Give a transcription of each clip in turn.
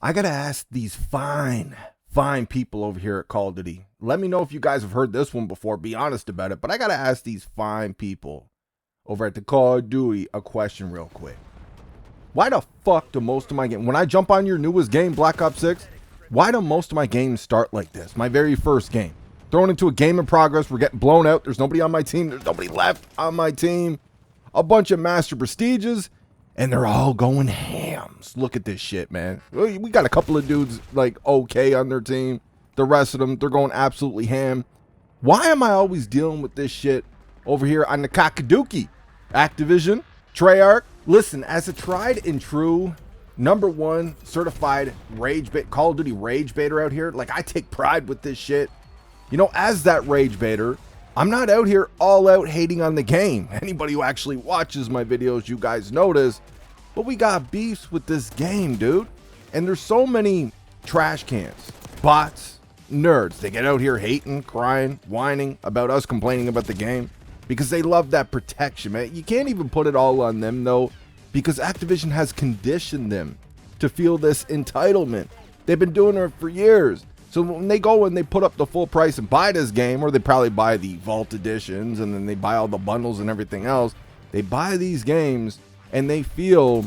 I gotta ask these fine people over here at Call of Duty. Let me know if you guys have heard this one before. Be honest about it. But I gotta ask these fine people over at the Call of Duty a question real quick. Why the fuck do most of my games, when I jump on your newest game, Black Ops 6, why do most of my games start like this? My very first game. Thrown into a game in progress. We're getting blown out. There's nobody on my team. There's nobody left on my team. A bunch of Master Prestiges. And they're all going hams. Look at this shit, man. We got a couple of dudes like okay on their team. The rest of them, they're going absolutely ham. Why am I always dealing with this shit over here on the Kakaduki? Activision, Treyarch. Listen, as a tried and true #1 certified rage bait, Call of Duty rage baiter out here, like I take pride with this shit. You know, as that rage baiter, I'm not out here all out hating on the game. Anybody who actually watches my videos, you guys notice. But we got beefs with this game, dude. And there's so many trash cans, bots, nerds. They get out here hating, crying, whining about us complaining about the game because they love that protection, man. You can't even put it all on them, though, because Activision has conditioned them to feel this entitlement. They've been doing it for years. So when they go and they put up the full price and buy this game, or they probably buy the Vault Editions and then they buy all the bundles and everything else, they buy these games and they feel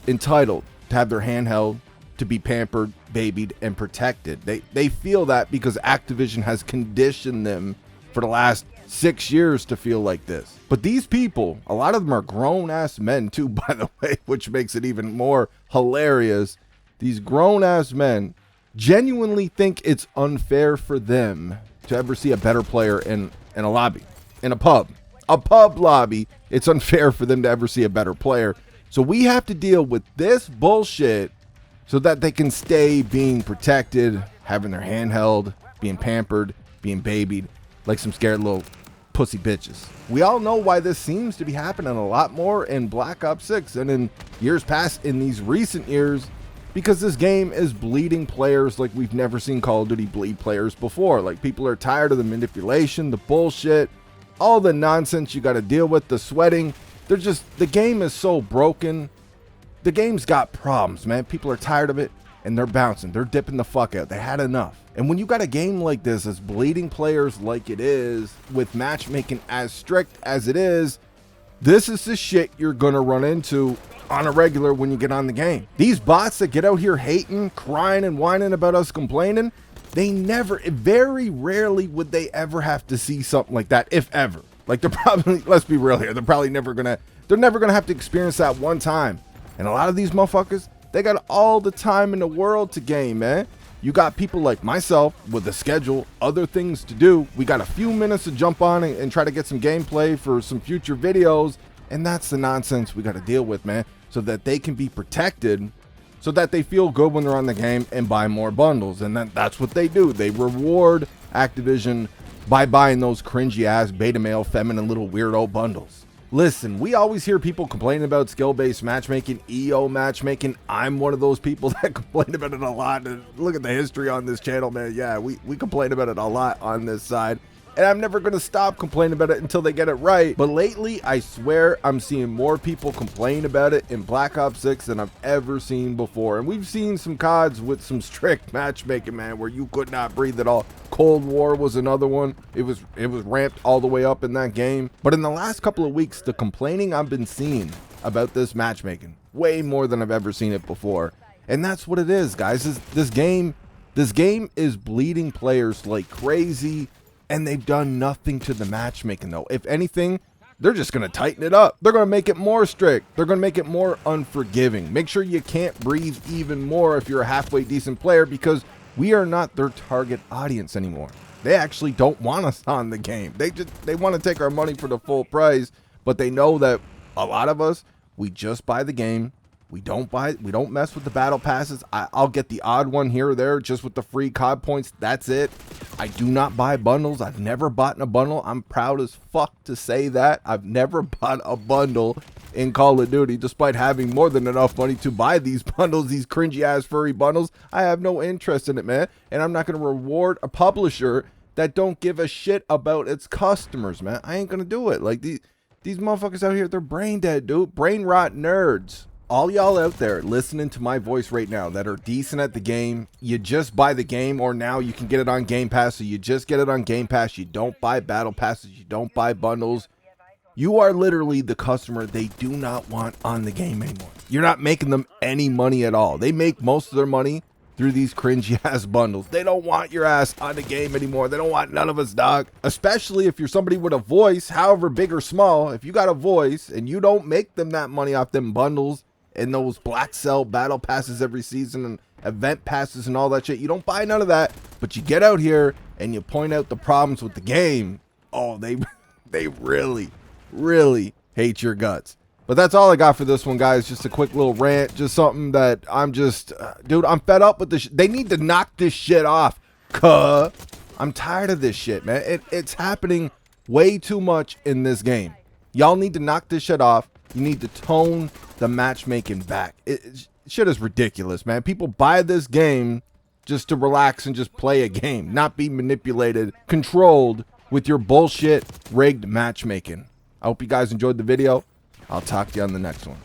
entitled to have their handheld, to be pampered, babied, and protected. They feel that because Activision has conditioned them for the last 6 years to feel like this. But these people, a lot of them are grown-ass men too, by the way, which makes it even more hilarious. These grown-ass men genuinely think it's unfair for them to ever see a better player in a lobby, in a pub lobby. It's unfair for them to ever see a better player. So we have to deal with this bullshit so that they can stay being protected, having their hand held, being pampered, being babied like some scared little pussy bitches. We all know why this seems to be happening a lot more in Black Ops 6 and in years past, in these recent years, because this game is bleeding players like we've never seen Call of Duty bleed players before. Like, people are tired of the manipulation, the bullshit, all the nonsense you got to deal with, the sweating. The game is so broken. The game's got problems, man. People are tired of it and they're bouncing. They're dipping the fuck out. They had enough. And when you got a game like this that's bleeding players like it is, with matchmaking as strict as it is, this is the shit you're gonna run into on a regular when you get on the game. These bots that get out here hating, crying, and whining about us complaining, very rarely would they ever have to see something like that, if ever. Like, they're probably, let's be real here, they're never gonna have to experience that one time. And a lot of these motherfuckers, they got all the time in the world to game, man. You got people like myself with a schedule, other things to do. We got a few minutes to jump on and try to get some gameplay for some future videos. And that's the nonsense we got to deal with, man, so that they can be protected, so that they feel good when they're on the game and buy more bundles. And that's what they do. They reward Activision by buying those cringy ass beta male feminine little weirdo bundles. Listen, we always hear people complaining about skill-based matchmaking, Eomm matchmaking. I'm one of those people that complain about it a lot. And look at the history on this channel, man. Yeah, we complain about it a lot on this side. And I'm never going to stop complaining about it until they get it right. But lately, I swear, I'm seeing more people complain about it in Black Ops 6 than I've ever seen before. And we've seen some CODs with some strict matchmaking, man, where you could not breathe at all. Cold War was another one. It was ramped all the way up in that game. But in the last couple of weeks, the complaining I've been seeing about this matchmaking, way more than I've ever seen it before. And that's what it is, guys. This game is bleeding players like crazy. And they've done nothing to the matchmaking, though. If anything, they're just going to tighten it up. They're going to make it more strict. They're going to make it more unforgiving. Make sure you can't breathe even more if you're a halfway decent player, because we are not their target audience anymore. They actually don't want us on the game. They want to take our money for the full price, but they know that a lot of us, we just buy the game. We don't mess with the battle passes. I'll get the odd one here or there just with the free COD points. That's it. I do not buy bundles. I've never bought in a bundle. I'm proud as fuck to say that. I've never bought a bundle in Call of Duty, despite having more than enough money to buy these bundles, these cringy ass furry bundles. I have no interest in it, man. And I'm not going to reward a publisher that don't give a shit about its customers, man. I ain't going to do it. Like, these motherfuckers out here, they're brain dead, dude. Brain rot nerds. all y'all out there listening to my voice right now that are decent at the game, you just buy the game, or now you can get it on Game Pass, so you just get it on Game Pass. You don't buy battle passes, you don't buy bundles. You are literally the customer they do not want on the game anymore. You're not making them any money at all. They make most of their money through these cringy ass bundles. They don't want your ass on the game anymore. They don't want none of us, dog. Especially if you're somebody with a voice, however big or small. If you got a voice and you don't make them that money off them bundles and those black cell battle passes every season and event passes and all that shit, you don't buy none of that, but you get out here and you point out the problems with the game. Oh, they really hate your guts. But that's all I got for this one, guys. Just a quick little rant. Just something that I'm just, dude, I'm fed up with this. They need to knock this shit off. I'm tired of this shit, man. It's happening way too much in this game. Y'all need to knock this shit off. You need to tone the matchmaking back. Shit is ridiculous, man. People buy this game just to relax and just play a game, not be manipulated, controlled with your bullshit rigged matchmaking. I hope you guys enjoyed the video. I'll talk to you on the next one.